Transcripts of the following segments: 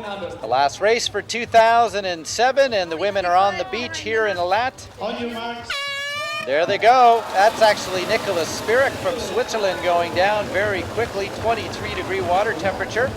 The last race for 2007, and the women are on the beach here in Eilat. There they go. That's actually Nicola Spirig from Switzerland going down very quickly, 23-degree water temperature.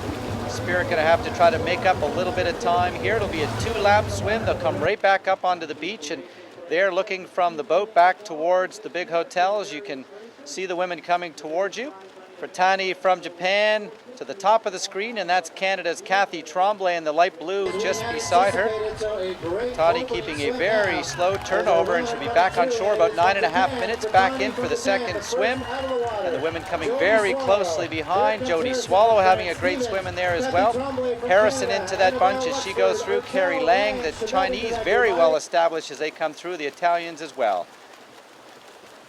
Spirig going to have to try to make up a little bit of time here. It'll be a 2-lap swim. They'll come right back up onto the beach, and they're looking from the boat back towards the big hotels. You can see the women coming towards you. For Tani from Japan to the top of the screen, and that's Canada's Kathy Tremblay in the light blue just beside her. Tani keeping a very slow turnover, and she'll be back on shore about 9.5 minutes back in for the second swim. And the women coming very closely behind. Jodi Swallow having a great swim in there as well. Harrison into that bunch as she goes through. Carrie Lang, the Chinese, very well established as they come through. The Italians as well.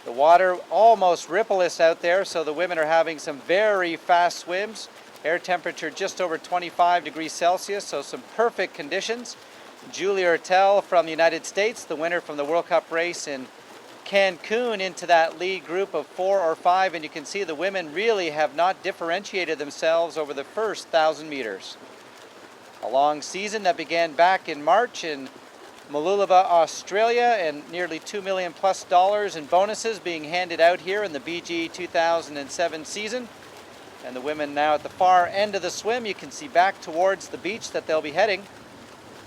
The water almost rippleless out there, so the women are having some very fast swims. Air temperature just over 25 degrees Celsius, so some perfect conditions. Julia Ertel from the United States, the winner from the World Cup race in Cancun, into that lead group of 4 or 5, and you can see the women really have not differentiated themselves over the first 1,000 meters. A long season that began back in March in Mooloolaba, Australia, and nearly $2 million+ in bonuses being handed out here in the BG 2007 season. And the women now at the far end of the swim, you can see back towards the beach that they'll be heading.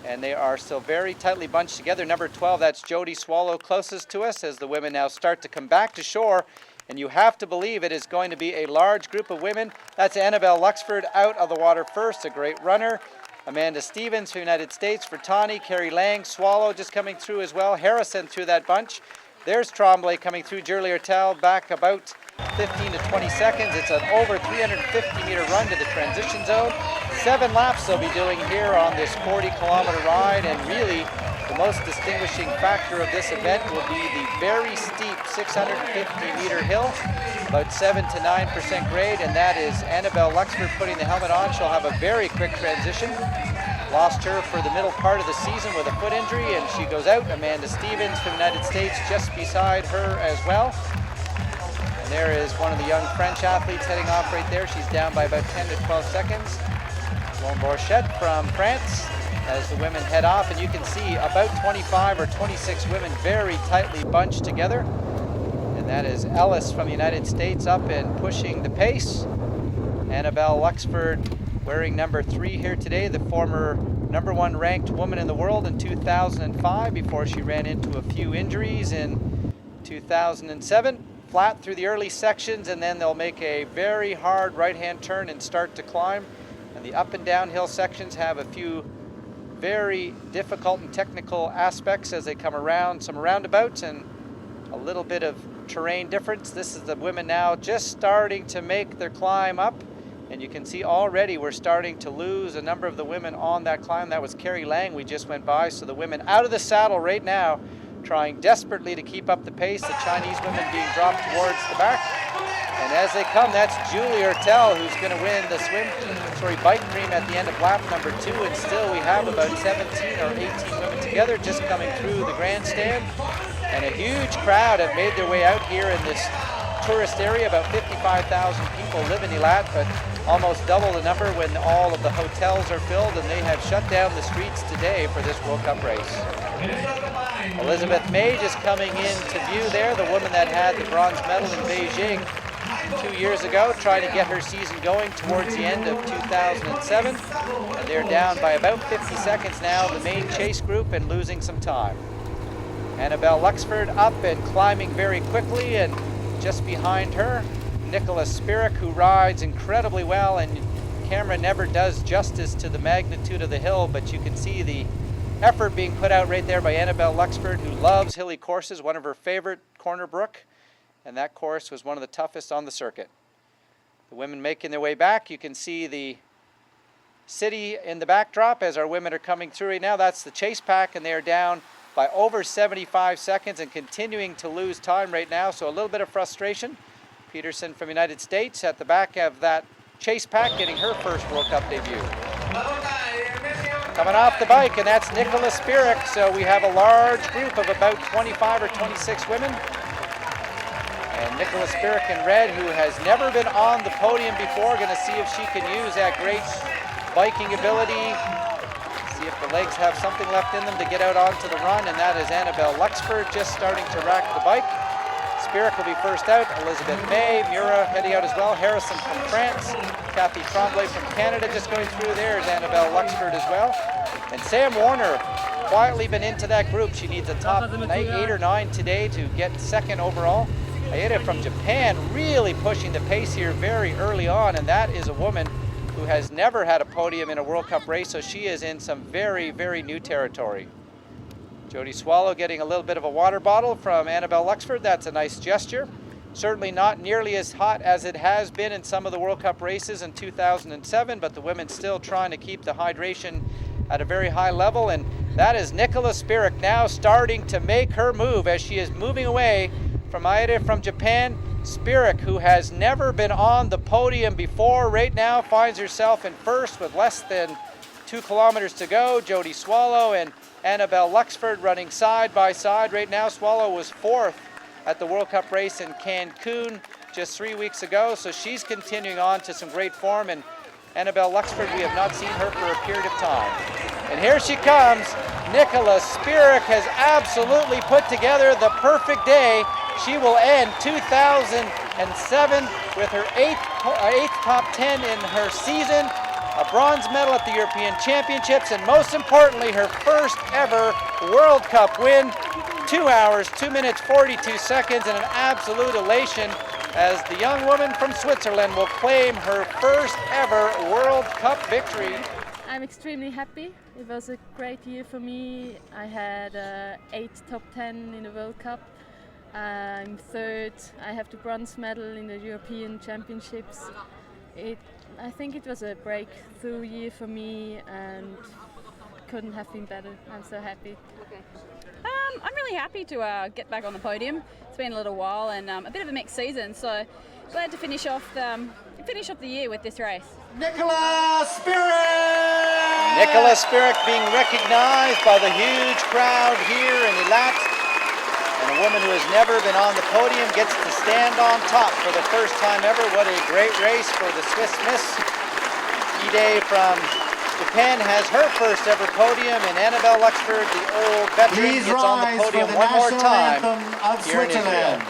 And they are still very tightly bunched together. Number 12, that's Jodi Swallow closest to us as the women now start to come back to shore. And you have to believe it is going to be a large group of women. That's Annabel Luxford out of the water first, a great runner. Amanda Stevens from the United States for Tani. Carrie Lang, Swallow just coming through as well. Harrison through that bunch. There's Tremblay coming through. Julia Ertel back about 15 to 20 seconds. It's an over 350-meter run to the transition zone. 7 laps they'll be doing here on this 40-kilometer ride, and really the most distinguishing factor of this event will be the very steep 650-meter hill, about 7 to 9% grade, and that is Annabel Luxford putting the helmet on. She'll have a very quick transition. Lost her for the middle part of the season with a foot injury, and she goes out. Amanda Stevens from the United States just beside her as well. And there is one of the young French athletes heading off right there. She's down by about 10 to 12 seconds. Sloane Borchette from France as the women head off, and you can see about 25 or 26 women very tightly bunched together. And that is Ellis from the United States up and pushing the pace. Annabel Luxford wearing number 3 here today, the former number 1 ranked woman in the world in 2005 before she ran into a few injuries in 2007. Flat through the early sections, and then they'll make a very hard right-hand turn and start to climb. And the up and downhill sections have a few very difficult and technical aspects as they come around some roundabouts and a little bit of terrain difference. This is the women now just starting to make their climb up, and you can see already we're starting to lose a number of the women on that climb. That was Carrie Lang we just went by, so the women out of the saddle right now trying desperately to keep up the pace. The Chinese women being dropped towards the back. And as they come, that's Julia Ertel who's going to win the bike cream at the end of lap number 2. And still we have about 17 or 18 women together just coming through the grandstand. And a huge crowd have made their way out here in this tourist area. About 55,000 people live in Eilat, but almost double the number when all of the hotels are filled, and they have shut down the streets today for this World Cup race. Elizabeth May just coming into view there, the woman that had the bronze medal in Beijing 2 years ago, trying to get her season going towards the end of 2007. And they're down by about 50 seconds now, the main chase group, and losing some time. Annabel Luxford up and climbing very quickly, and just behind her, Nicola Spirig, who rides incredibly well, and camera never does justice to the magnitude of the hill, but you can see the effort being put out right there by Annabel Luxford, who loves hilly courses, one of her favorite, Corner Brook, and that course was one of the toughest on the circuit. The women making their way back. You can see the city in the backdrop as our women are coming through right now. That's the chase pack, and they are down by over 75 seconds and continuing to lose time right now, so a little bit of frustration. Peterson from the United States at the back of that chase pack, getting her first World Cup debut. Coming off the bike, and that's Nicola Spirig. So we have a large group of about 25 or 26 women. And Nicola Spirig in red, who has never been on the podium before, going to see if she can use that great biking ability. See if the legs have something left in them to get out onto the run, and that is Annabel Luxford just starting to rack the bike. Spirig will be first out, Elizabeth May, Mura heading out as well, Harrison from France, Kathy Tremblay from Canada just going through. There's Annabel Luxford as well. And Sam Warner quietly been into that group. She needs a top 8 or 9 today to get second overall. Ide from Japan really pushing the pace here very early on, and that is a woman who has never had a podium in a World Cup race, so she is in some very, very new territory. Jody Swallow getting a little bit of a water bottle from Annabel Luxford. That's a nice gesture. Certainly not nearly as hot as it has been in some of the World Cup races in 2007, but the women still trying to keep the hydration at a very high level. And that is Nicola Spirig now starting to make her move as she is moving away from Ide from Japan. Spirig, who has never been on the podium before, right now finds herself in first with less than 2 kilometers to go. Jody Swallow and Annabel Luxford running side by side right now. Swallow was 4th at the World Cup race in Cancun just 3 weeks ago, so she's continuing on to some great form. And Annabel Luxford, we have not seen her for a period of time. And here she comes. Nicola Spirig has absolutely put together the perfect day. She will end 2007 with her eighth top 10 in her season, a bronze medal at the European Championships, and most importantly, her first ever World Cup win. 2 hours, 2 minutes, 42 seconds, and an absolute elation as the young woman from Switzerland will claim her first ever World Cup victory. I'm extremely happy. It was a great year for me. I had 8 top 10 in the World Cup. I'm 3rd. I have the bronze medal in the European Championships. I think it was a breakthrough year for me and couldn't have been better. I'm so happy. Okay. I'm really happy to get back on the podium. It's been a little while and a bit of a mixed season, so glad to finish off the year with this race. Nicola Spirig! Nicola Spirig being recognized by the huge crowd here in Eilat. And a woman who has never been on the podium gets to stand on top for the first time ever. What a great race for the Swiss Miss. Ide from Japan has her first ever podium, and Annabel Luxford, the old veteran, gets on the podium one more time here in Israel.